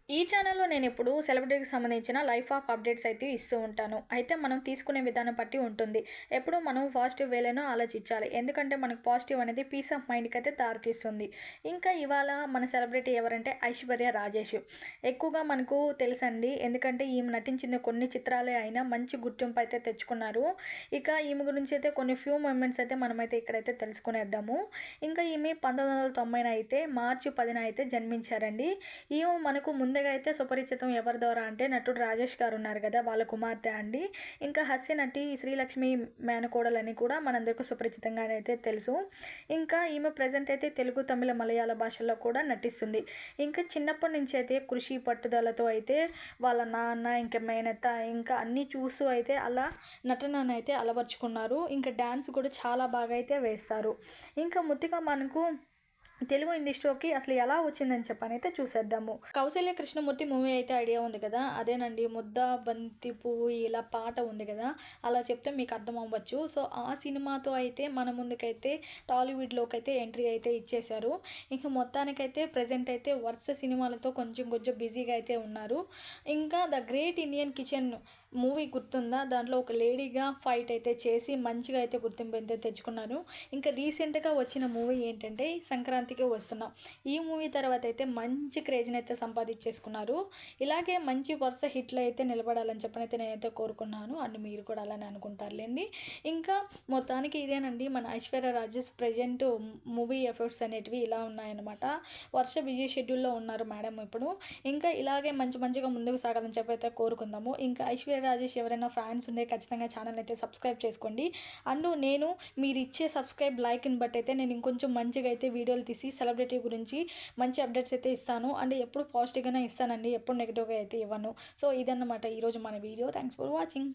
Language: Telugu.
ఈ ఛానల్‌లో నేనెప్పుడూ సెలబ్రిటీకి సంబంధించిన లైఫ్ ఆఫ్ అప్డేట్స్ అయితే ఇస్తూ ఉంటాను. అయితే మనం తీసుకునే విధానం బట్టి ఉంటుంది. ఎప్పుడూ మనం పాజిటివ్ వేలోనే ఆలోచించాలి. ఎందుకంటే మనకు పాజిటివ్ అనేది పీస్ ఆఫ్ మైండ్‌కయితే దారితీస్తుంది. ఇంకా ఇవాళ మన సెలబ్రిటీ ఎవరంటే ఐశ్వర్య రాజేష్. ఎక్కువగా మనకు తెలుసండి. ఎందుకంటే ఈమె నటించిన కొన్ని చిత్రాలే అయినా మంచి గుర్తింపు అయితే తెచ్చుకున్నారు. ఇక ఈమె గురించి అయితే కొన్ని ఫ్యూ మూమెంట్స్ అయితే మనమైతే ఇక్కడైతే తెలుసుకునేద్దాము. ఇంకా ఈమె 1990 అయితే మార్చి 10న అయితే జన్మించారండి. ఈమె మనకు ముందుగా అయితే సుపరిచితం ఎవరి ద్వారా అంటే నటుడు రాజేష్ గారు ఉన్నారు కదా! వాళ్ళ కుమార్తె అండి. ఇంకా హాస్య నటి శ్రీలక్ష్మి మేనకోడలని కూడా మనందరికీ సుపరిచితంగానే అయితే తెలుసు. ఇంకా ఈమె ప్రెజెంట్ అయితే తెలుగు, తమిళ, మలయాళ భాషల్లో కూడా నటిస్తుంది. ఇంకా చిన్నప్పటి నుంచి అయితే కృషి, పట్టుదలతో అయితే వాళ్ళ నాన్న, ఇంకా మేనత్త ఇంకా అన్నీ చూస్తూ అయితే అలా నటననైతే అలవరుచుకున్నారు. ఇంకా డాన్స్ కూడా చాలా బాగా అయితే వేస్తారు. ఇంకా ముద్దుగా మనకు తెలుగు ఇండస్ట్రీకి అసలు ఎలా వచ్చిందని చెప్పనైతే చూసేద్దాము. కౌసల్య కృష్ణమూర్తి మూవీ అయితే ఐడియా ఉంది కదా! అదేనండి 'ముద్ద బంతి పువ్వు' ఇలా పాట ఉంది కదా! అలా చెప్తే మీకు అర్థం అవ్వచ్చు. సో, ఆ సినిమాతో అయితే మన ముందుకైతే టాలీవుడ్‌లోకైతే ఎంట్రీ అయితే ఇచ్చేశారు. ఇంక మొత్తానికైతే ప్రెజెంట్ అయితే వరుస సినిమాలతో కొంచెం కొంచెం బిజీగా అయితే ఉన్నారు. ఇంకా 'the great Indian kitchen' movie గుర్తుందా? దాంట్లో ఒక లేడీగా ఫైట్ అయితే చేసి మంచిగా అయితే గుర్తింపు అయితే తెచ్చుకున్నారు. ఇంకా రీసెంట్‌గా వచ్చిన మూవీ ఏంటంటే 'సంక్రాంతికి వస్తున్నాం.' ఈ మూవీ తర్వాత అయితే మంచి క్రేజ్‌నైతే సంపాదించేసుకున్నారు. ఇలాగే మంచి వరుస హిట్లు అయితే నిలబడాలని చెప్పనైతే నేనైతే కోరుకున్నాను. అండ్ మీరు కూడా అలానే అనుకుంటారులెండి. ఇంకా మొత్తానికి ఇదేనండి మన Aishwarya Rajesh present movie efforts అనేటివి ఇలా ఉన్నాయన్నమాట. వరుస బిజీ షెడ్యూల్‌లో ఉన్నారు మేడం ఇప్పుడు. ఇంకా ఇలాగే మంచి మంచిగా ముందుకు సాగాలని చెప్పైతే కోరుకుందాము. ఇంకా ఐశ్వర్య రాజేష్ ఎవరైనా ఫ్యాన్స్ ఉంటే ఖచ్చితంగా ఛానల్‌ని అయితే సబ్స్క్రైబ్ చేసుకోండి. అండ్ నేను మీరిచ్చే సబ్స్క్రైబ్, లైక్‌ని బట్టయితే నేను ఇంకొంచెం మంచిగా అయితే వీడియోలు తీసి సెలబ్రిటీ గురించి మంచి అప్డేట్స్ అయితే ఇస్తాను. అండ్ ఎప్పుడు పాజిటివ్‌గానే ఇస్తానండి. ఎప్పుడు నెగెటివ్‌గా అయితే ఇవ్వను. సో, ఇదన్నమాట ఈరోజు మన వీడియో. Thanks for watching.